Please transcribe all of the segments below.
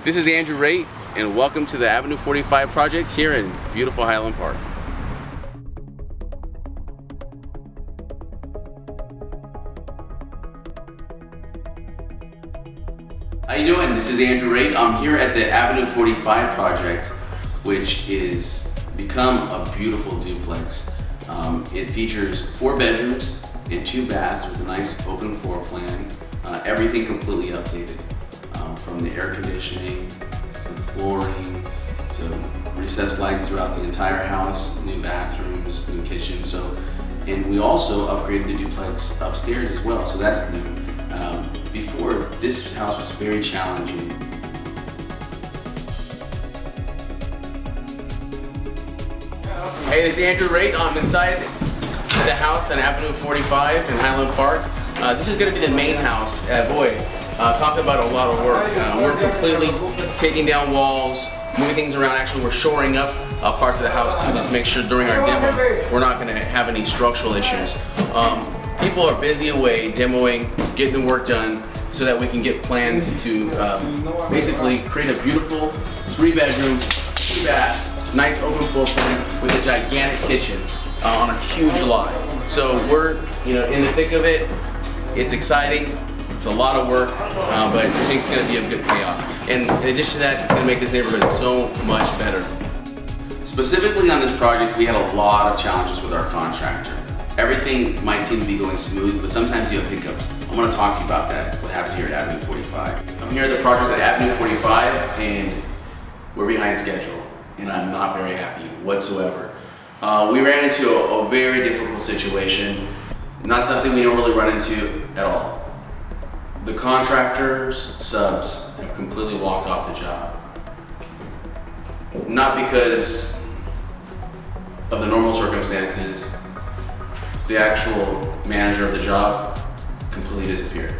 This is Andrew Raitt, and welcome to the Avenue 45 project here in beautiful Highland Park. How you doing? This is Andrew Raitt. I'm here at the Avenue 45 project, which is become a beautiful duplex. It features 4 bedrooms and 2 baths with a nice open floor plan. Everything completely updated, from the air conditioning to the flooring to recessed lights throughout the entire house, new bathrooms, new kitchen. And we also upgraded the duplex upstairs as well, so that's new. Before, this house was very challenging. Hey, this is Andrew Raitt. I'm inside the house on Avenue 45 in Highland Park. This is going to be the main house. Talk about a lot of work. We're completely taking down walls, moving things around. Actually, we're shoring up parts of the house too, just to make sure during our demo we're not going to have any structural issues. People are busy away demoing, getting the work done, so that we can get plans to basically create a beautiful 3-bedroom, 2-bath, nice open floor plan with a gigantic kitchen on a huge lot. So we're in the thick of it. It's exciting. It's a lot of work, but I think it's going to be a good payoff. And in addition to that, it's going to make this neighborhood so much better. Specifically on this project, we had a lot of challenges with our contractor. Everything might seem to be going smooth, but sometimes you have hiccups. I want to talk to you about that, what happened here at Avenue 45. I'm here at the project at Avenue 45, and we're behind schedule, and I'm not very happy whatsoever. We ran into a very difficult situation, not something we don't really run into at all. The contractor's subs have completely walked off the job. Not because of the normal circumstances. The actual manager of the job completely disappeared.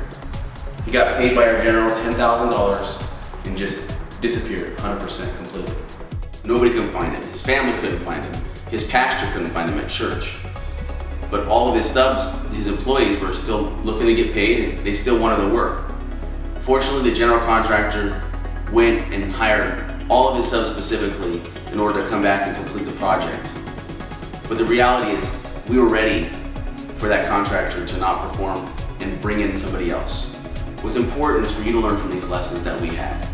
He got paid by our general $10,000 and just disappeared 100% completely. Nobody could find him. His family couldn't find him. His pastor couldn't find him at church. But all of his subs, his employees, were still looking to get paid, and they still wanted to work. Fortunately, the general contractor went and hired all of his subs specifically in order to come back and complete the project. But the reality is, we were ready for that contractor to not perform and bring in somebody else. What's important is for you to learn from these lessons that we had.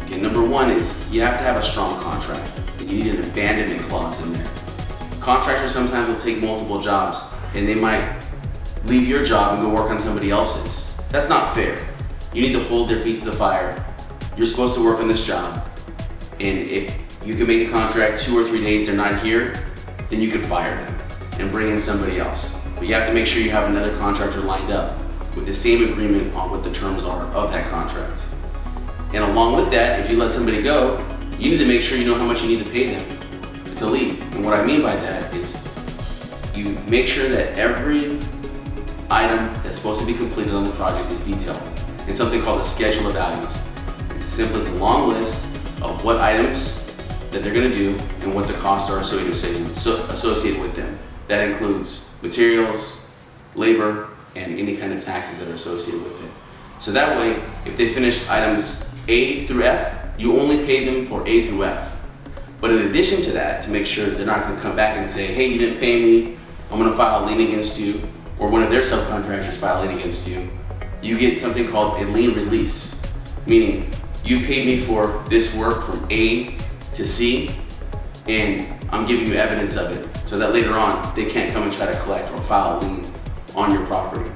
Okay, number 1 is you have to have a strong contract, and you need an abandonment clause in there. Contractors sometimes will take multiple jobs, and they might leave your job and go work on somebody else's. That's not fair. You need to hold their feet to the fire. You're supposed to work on this job, and if you can make a contract 2 or 3 days they're not here, then you can fire them and bring in somebody else. But you have to make sure you have another contractor lined up with the same agreement on what the terms are of that contract. And along with that, if you let somebody go, you need to make sure you know how much you need to pay them to leave. And what I mean by that is you make sure that every item that's supposed to be completed on the project is detailed in something called a schedule of values. It's a long list of what items that they're going to do and what the costs are associated with them. That includes materials, labor, and any kind of taxes that are associated with it. So that way, if they finish items A through F, you only pay them for A through F. But in addition to that, to make sure they're not going to come back and say, hey, you didn't pay me, I'm going to file a lien against you, or one of their subcontractors file a lien against you, you get something called a lien release, meaning you paid me for this work from A to C, and I'm giving you evidence of it, so that later on, they can't come and try to collect or file a lien on your property.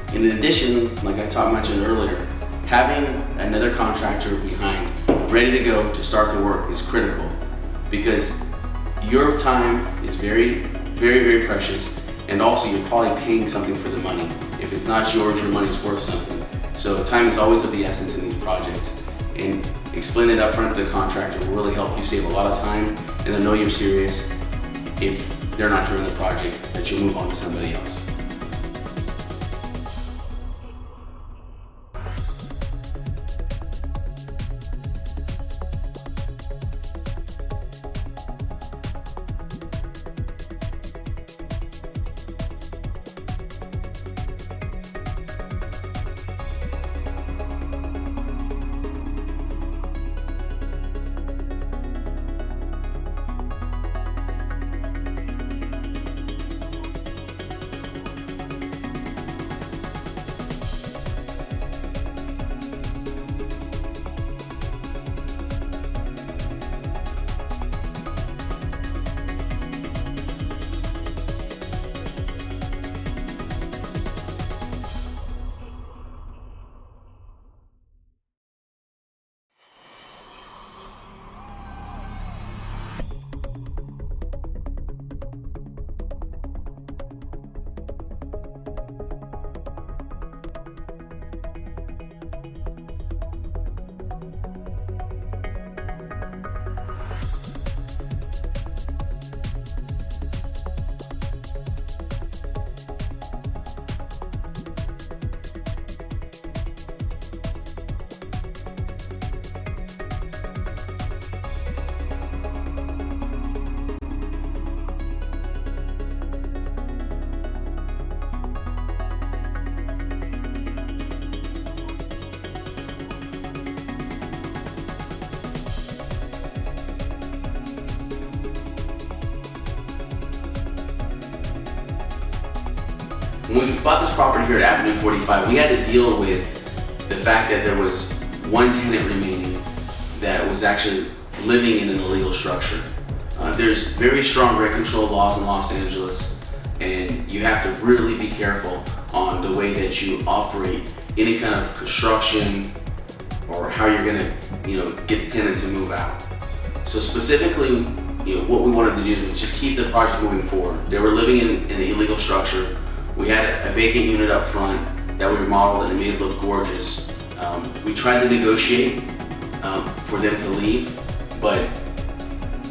And in addition, like I mentioned earlier, having another contractor behind, ready to go to start the work is critical, because your time is very, very, very precious, and also you're probably paying something for the money. If it's not yours, your money's worth something. So time is always of the essence in these projects, and explain it up front to the contractor will really help you save a lot of time, and they'll know you're serious if they're not doing the project, that you'll move on to somebody else. When we bought this property here at Avenue 45, we had to deal with the fact that there was one tenant remaining that was actually living in an illegal structure. There's very strong rent control laws in Los Angeles, and you have to really be careful on the way that you operate any kind of construction or how you're gonna, get the tenant to move out. So specifically, what we wanted to do was just keep the project moving forward. They were living in an illegal structure. We had a vacant unit up front that we remodeled and it made it look gorgeous. We tried to negotiate for them to leave, but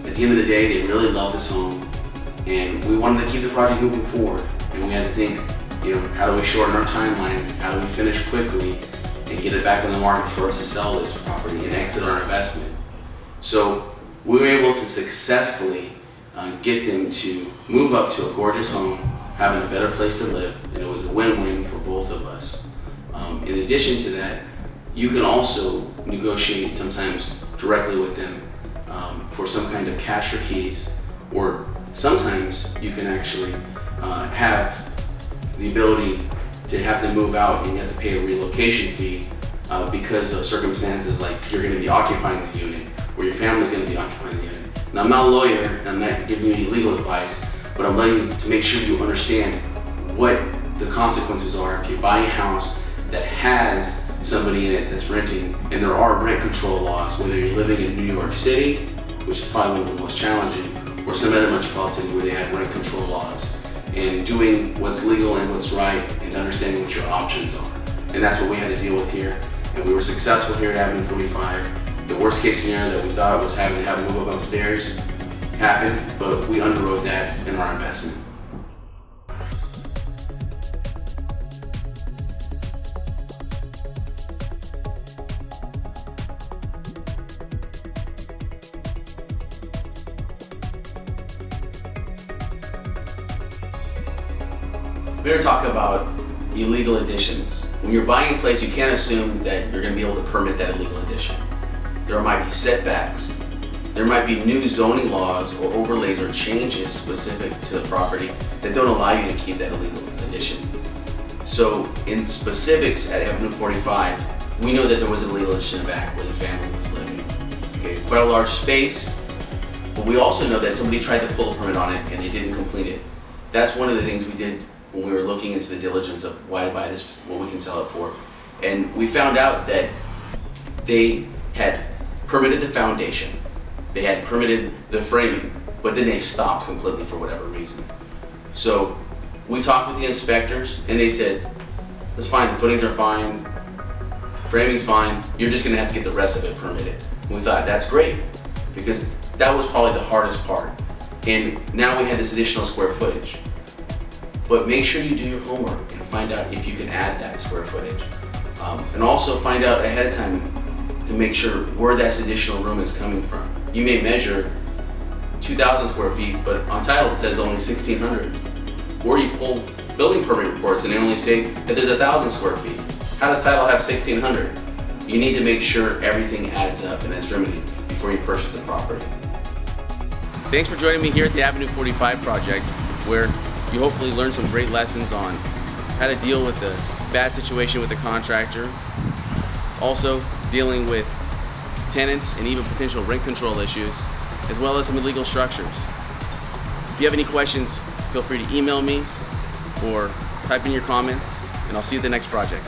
at the end of the day, they really love this home, and we wanted to keep the project moving forward. And we had to think, how do we shorten our timelines? How do we finish quickly and get it back on the market for us to sell this property and exit our investment? So we were able to successfully get them to move up to a gorgeous home, having a better place to live, and it was a win-win for both of us. In addition to that, you can also negotiate sometimes directly with them for some kind of cash or keys, or sometimes you can actually have the ability to have them move out and you have to pay a relocation fee because of circumstances like you're going to be occupying the unit or your family's going to be occupying the unit. Now, I'm not a lawyer and I'm not giving you any legal advice, but I'm letting you to make sure you understand what the consequences are if you buy a house that has somebody in it that's renting, and there are rent control laws, whether you're living in New York City, which is probably one of the most challenging, or some other metropolitan city where they have rent control laws, and doing what's legal and what's right and understanding what your options are. And that's what we had to deal with here, and we were successful here at Avenue 45. The worst case scenario that we thought was having to have a move up upstairs happened, but we underwrote that in our investment. We're going to talk about illegal additions. When you're buying a place, you can't assume that you're going to be able to permit that illegal addition. There might be setbacks. There might be new zoning laws or overlays or changes specific to the property that don't allow you to keep that illegal addition. So in specifics at Avenue 45, we know that there was an illegal addition in the back where the family was living. Okay, quite a large space, but we also know that somebody tried to pull a permit on it and they didn't complete it. That's one of the things we did when we were looking into the diligence of why to buy this, what we can sell it for. And we found out that they had permitted the foundation, they had permitted the framing, but then they stopped completely for whatever reason. So we talked with the inspectors and they said, that's fine, the footings are fine, the framing's fine, you're just gonna have to get the rest of it permitted. And we thought, that's great, because that was probably the hardest part. And now we had this additional square footage. But make sure you do your homework and find out if you can add that square footage. And also find out ahead of time to make sure where that additional room is coming from. You may measure 2,000 square feet, but on title it says only 1,600. Or you pull building permit reports and they only say that there's 1,000 square feet. How does title have 1,600? You need to make sure everything adds up and it's remedied before you purchase the property. Thanks for joining me here at the Avenue 45 project, where you hopefully learn some great lessons on how to deal with the bad situation with the contractor, also dealing with tenants and even potential rent control issues, as well as some illegal structures. If you have any questions, feel free to email me or type in your comments, and I'll see you at the next project.